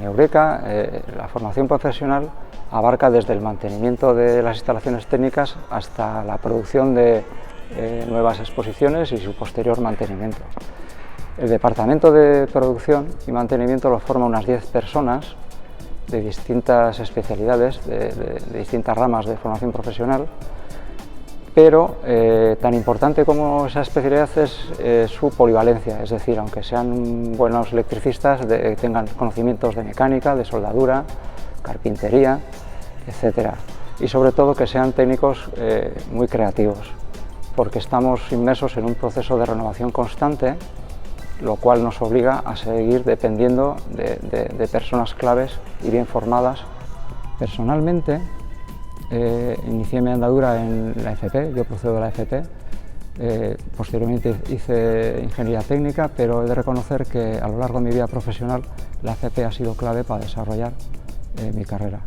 Eureka, la formación profesional abarca desde el mantenimiento de las instalaciones técnicas hasta la producción de nuevas exposiciones y su posterior mantenimiento. El departamento de producción y mantenimiento lo forma unas 10 personas de distintas especialidades, de distintas ramas de formación profesional, pero tan importante como esa especialidad es su polivalencia, es decir, aunque sean buenos electricistas, tengan conocimientos de mecánica, de soldadura, carpintería, etc. Y sobre todo que sean técnicos muy creativos, porque estamos inmersos en un proceso de renovación constante, lo cual nos obliga a seguir dependiendo de personas claves y bien formadas. Personalmente, inicié mi andadura en la FP, yo procedo de la FP, posteriormente hice ingeniería técnica, pero he de reconocer que a lo largo de mi vida profesional la FP ha sido clave para desarrollar mi carrera.